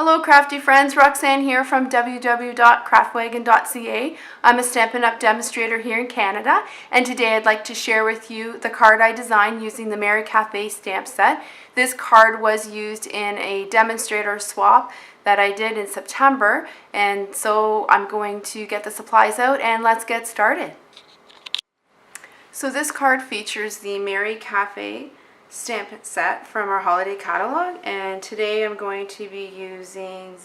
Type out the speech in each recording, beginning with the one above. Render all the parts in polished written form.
Hello crafty friends, Roxanne here from www.craftwagon.ca. I'm a Stampin' Up! Demonstrator here in Canada, and today I'd like to share with you the card I designed using the Mary Cafe stamp set. This card was used in a demonstrator swap that I did in September, and so I'm going to get the supplies out and let's get started. So this card features the Mary Cafe stamp set from our holiday catalog, and today I'm going to be using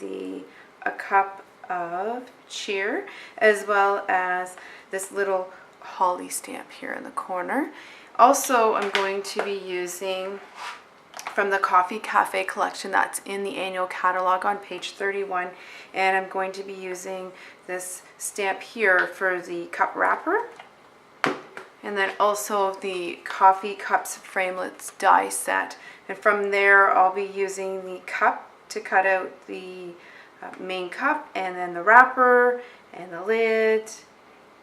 a cup of cheer as well as this little holly stamp here in the corner. Also, I'm going to be using from the Coffee Cafe collection that's in the annual catalog on page 31, and I'm going to be using this stamp here for the cup wrapper. And then also the Coffee Cups Framelits die set. And from there I'll be using the cup to cut out the main cup, and then the wrapper and the lid.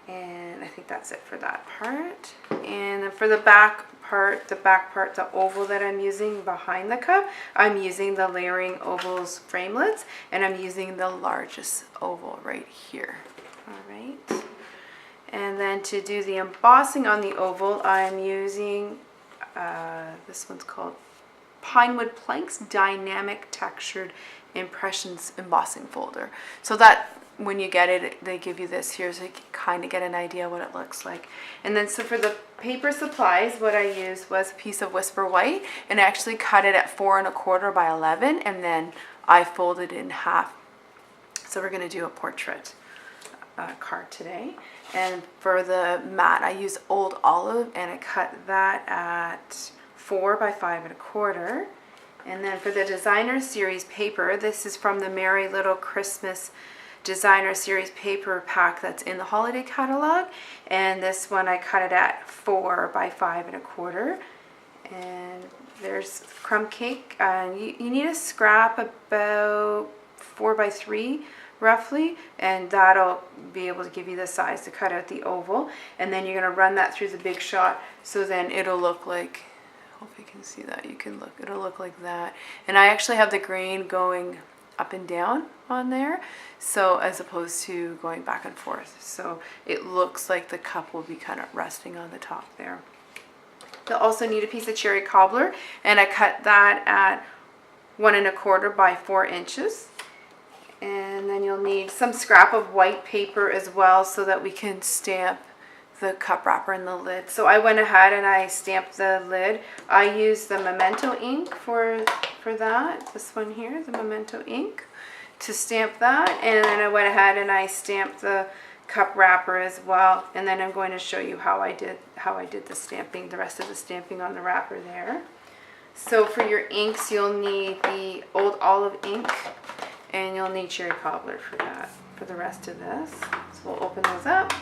And I think that's it for that part. And then for the back part, the oval that I'm using behind the cup, I'm using the Layering Ovals Framelits, and I'm using the largest oval right here. All right. And then to do the embossing on the oval, I'm using, this one's called Pinewood Planks Dynamic Textured Impressions Embossing Folder. So that when you get it, they give you this here so you can kind of get an idea what it looks like. And then so for the paper supplies, what I used was a piece of Whisper White, and I actually cut it at 4 1/4 by 11, and then I folded it in half. So we're going to do a portrait card today. And for the mat, I used Old Olive, and I cut that at 4 by 5 1/4. And then for the Designer Series paper, this is from the Merry Little Christmas Designer Series paper pack that's in the holiday catalog. And this one I cut it at 4 by 5 1/4. And there's crumb cake. You need a scrap about 4 by 3 roughly, and that'll be able to give you the size to cut out the oval. And then you're going to run that through the Big Shot, so then it'll look like, I hope you can see that, it'll look like that. And I actually have the grain going up and down on there, so as opposed to going back and forth, so it looks like the cup will be kind of resting on the top there. You'll also need a piece of cherry cobbler, and I cut that at 1 1/4 by 4 inches. And then you'll need some scrap of white paper as well, so that we can stamp the cup wrapper and the lid. So I went ahead and I stamped the lid. I used the Memento ink for that. This one here, the Memento ink, to stamp that. And then I went ahead and I stamped the cup wrapper as well. And then I'm going to show you how I did the stamping, the rest of the stamping on the wrapper there. So for your inks, you'll need the Old Olive ink, and you'll need cherry cobbler for that, for the rest of this. So we'll open those up.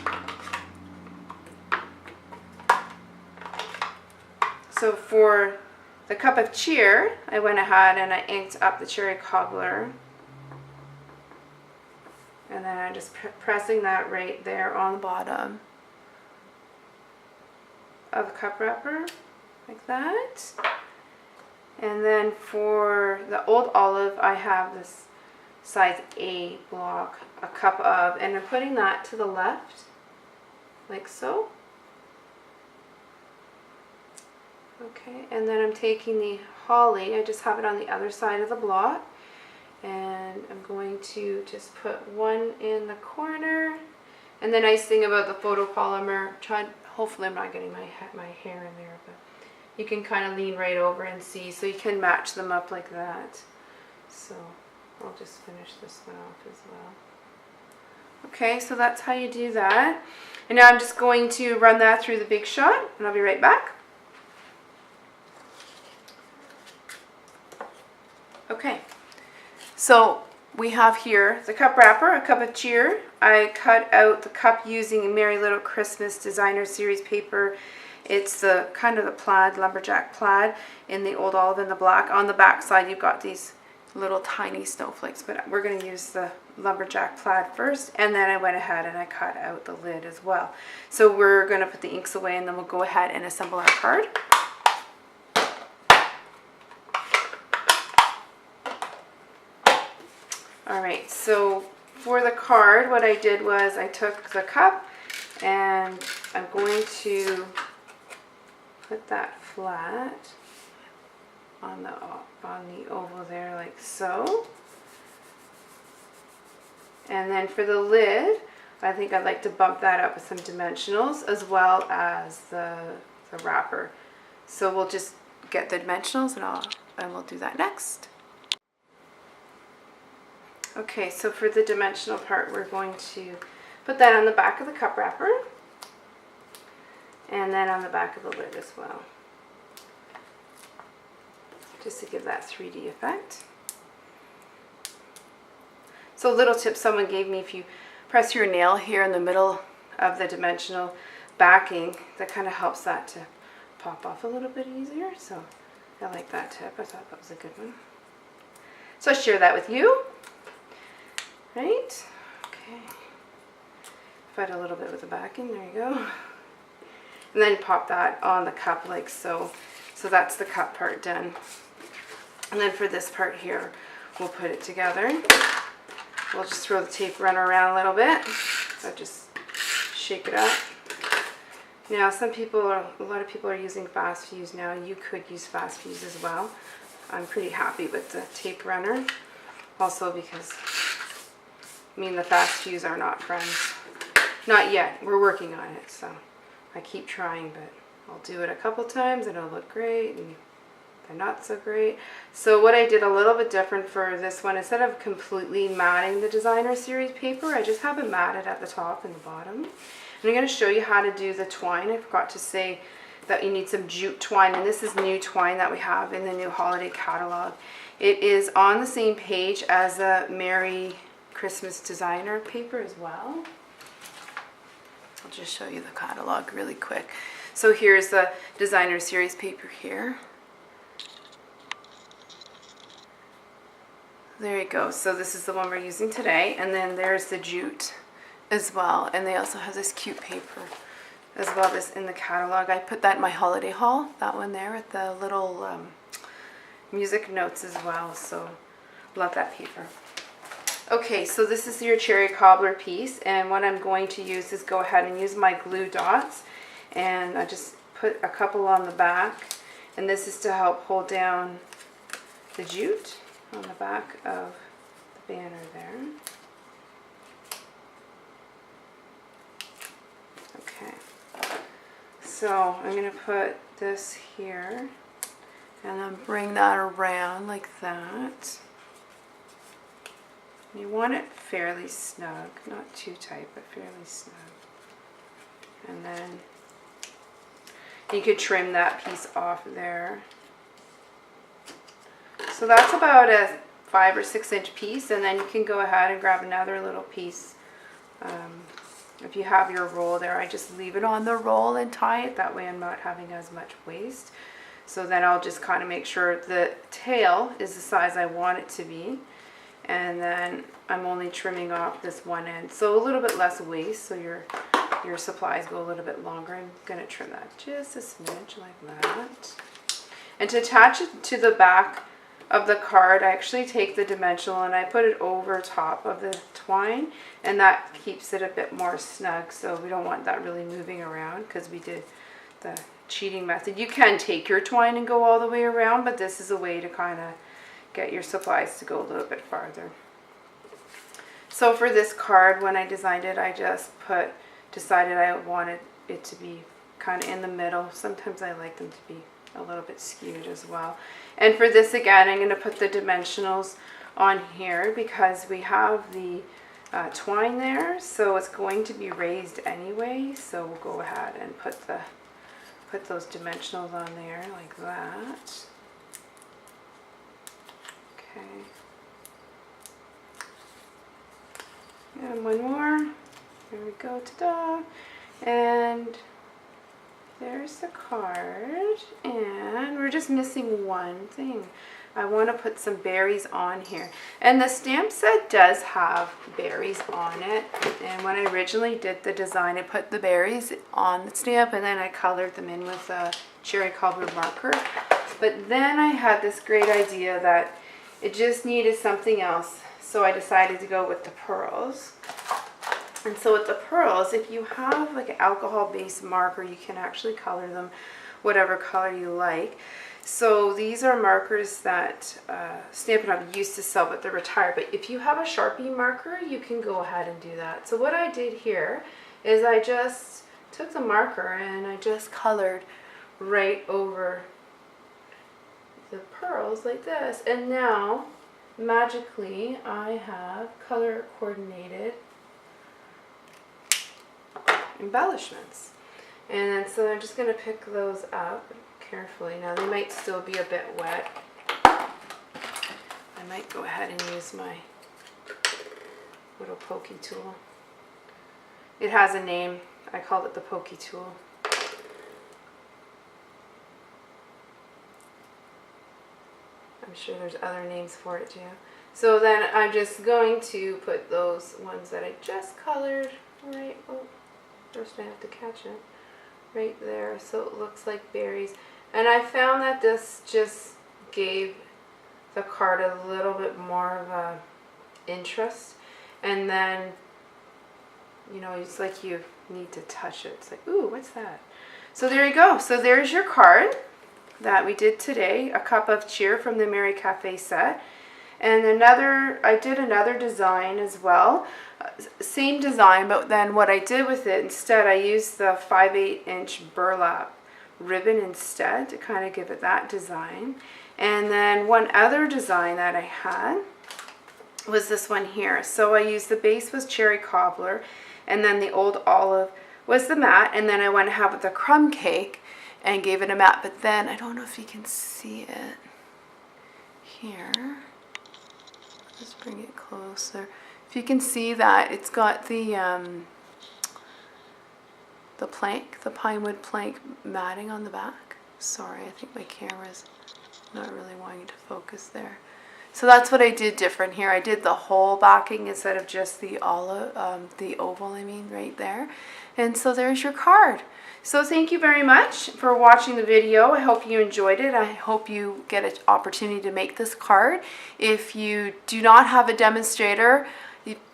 So for the cup of cheer, I went ahead and I inked up the cherry cobbler. And then I'm just pressing that right there on the bottom of the cup wrapper, like that. And then for the Old Olive, I have this size A block, a cup of, and I'm putting that to the left, like so. Okay, and then I'm taking the holly, I just have it on the other side of the block, and I'm going to just put one in the corner. And the nice thing about the photopolymer, hopefully I'm not getting my hair in there, but you can kind of lean right over and see, so you can match them up like that. So I'll just finish this one off as well. Okay, so that's how you do that. And now I'm just going to run that through the Big Shot, and I'll be right back. Okay, so we have here the cup wrapper, a cup of cheer. I cut out the cup using Merry Little Christmas Designer Series paper. It's the kind of the plaid, lumberjack plaid, in the Old Olive and the black. On the back side you've got these little tiny snowflakes, but we're going to use the lumberjack plaid first, and then I went ahead and I cut out the lid as well. So we're going to put the inks away, and then we'll go ahead and assemble our card. Alright, so for the card, what I did was I took the cup and I'm going to put that flat on the oval there like so. And then for the lid, I think I'd like to bump that up with some dimensionals as well as the wrapper. So we'll just get the dimensionals and we'll do that next. Okay, so for the dimensional part, we're going to put that on the back of the cup wrapper and then on the back of the lid as well, just to give that 3D effect. So little tip someone gave me, if you press your nail here in the middle of the dimensional backing, that kind of helps that to pop off a little bit easier. So I like that tip. I thought that was a good one. So I share that with you. Right? Okay. Fight a little bit with the backing. There you go. And then pop that on the cup like so. So that's the cup part done. And then for this part here, we'll put it together. We'll just throw the tape runner around a little bit. So just shake it up. Now a lot of people are using fast fuse now. You could use fast fuse as well. I'm pretty happy with the tape runner. Also because, the fast fuse are not friends. Not yet. We're working on it. So I keep trying, but I'll do it a couple times and it'll look great. And they're not so great. So what I did a little bit different for this one, instead of completely matting the designer series paper, I just have it matted at the top and the bottom. And I'm going to show you how to do the twine. I forgot to say that you need some jute twine, and this is new twine that we have in the new holiday catalog. It is on the same page as a Merry Christmas designer paper as well. I'll just show you the catalog really quick. So here's the designer series paper here. There you go. So this is the one we're using today, and then there's the jute as well, and they also have this cute paper as well, this in the catalog. I put that in my holiday haul, that one there with the little music notes as well, so love that paper. Okay, so this is your cherry cobbler piece, and what I'm going to use is go ahead and use my glue dots, and I just put a couple on the back, and this is to help hold down the jute on the back of the banner there. Okay, so I'm going to put this here and then bring that around like that. You want it fairly snug, not too tight, but fairly snug. And then you could trim that piece off there. So that's about a 5 or 6 inch piece, and then you can go ahead and grab another little piece. If you have your roll there, I just leave it on the roll and tie it. That way I'm not having as much waste. So then I'll just kind of make sure the tail is the size I want it to be. And then I'm only trimming off this one end. So a little bit less waste, so your supplies go a little bit longer. I'm going to trim that just a smidge like that. And to attach it to the back of the card, I actually take the dimensional and I put it over top of the twine, and that keeps it a bit more snug, so we don't want that really moving around because we did the cheating method. You can take your twine and go all the way around, but this is a way to kind of get your supplies to go a little bit farther. So for this card, when I designed it, I just decided I wanted it to be kind of in the middle. Sometimes I like them to be a little bit skewed as well. And for this, again, I'm going to put the dimensionals on here because we have the twine there, so it's going to be raised anyway. So we'll go ahead and put those dimensionals on there like that. Okay. And one more. There we go. Ta-da! And there's the card, and we're just missing one thing. I want to put some berries on here, and the stamp set does have berries on it, and when I originally did the design, I put the berries on the stamp and then I colored them in with a cherry cobbler marker. But then I had this great idea that it just needed something else. so I decided to go with the pearls. And so with the pearls, if you have like an alcohol-based marker, you can actually color them whatever color you like. So these are markers that Stampin' Up! Used to sell, but they're retired. But if you have a Sharpie marker, you can go ahead and do that. So what I did here is I just took the marker and I just colored right over the pearls like this. And now, magically, I have color coordinated embellishments. And then, so I'm just going to pick those up carefully. Now they might still be a bit wet. I might go ahead and use my little pokey tool. It has a name. I called it the pokey tool. I'm sure there's other names for it too. So then I'm just going to put those ones that I just colored right, oh, first I have to catch it, right there, so it looks like berries. And I found that this just gave the card a little bit more of a interest. And then, you know, it's like you need to touch it. It's like, ooh, what's that? So there you go. So there's your card that we did today, a cup of cheer from the Mary Cafe set. And I did another design as well. Same design, but then what I did with it, instead I used the 5/8 inch burlap ribbon instead to kind of give it that design. And then one other design that I had was this one here. So I used, the base was cherry cobbler, and then the old olive was the mat, and then I went ahead with the crumb cake and gave it a mat. But then, I don't know if you can see it here. Just bring it closer. If you can see that, it's got the plank, the pine wood plank matting on the back. Sorry, I think my camera's not really wanting to focus there. So that's what I did different here. I did the whole backing instead of just the the oval, I mean, right there. And so there's your card. So thank you very much for watching the video. I hope you enjoyed it. I hope you get an opportunity to make this card. If you do not have a demonstrator,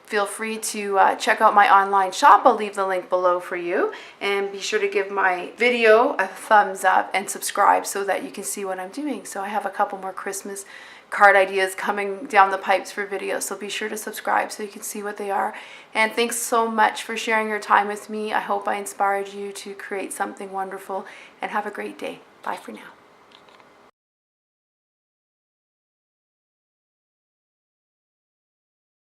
feel free to check out my online shop. I'll leave the link below for you. And be sure to give my video a thumbs up and subscribe so that you can see what I'm doing. So I have a couple more Christmas card ideas coming down the pipes for videos, so be sure to subscribe so you can see what they are. And thanks so much for sharing your time with me. I hope I inspired you to create something wonderful, and have a great day. Bye for now.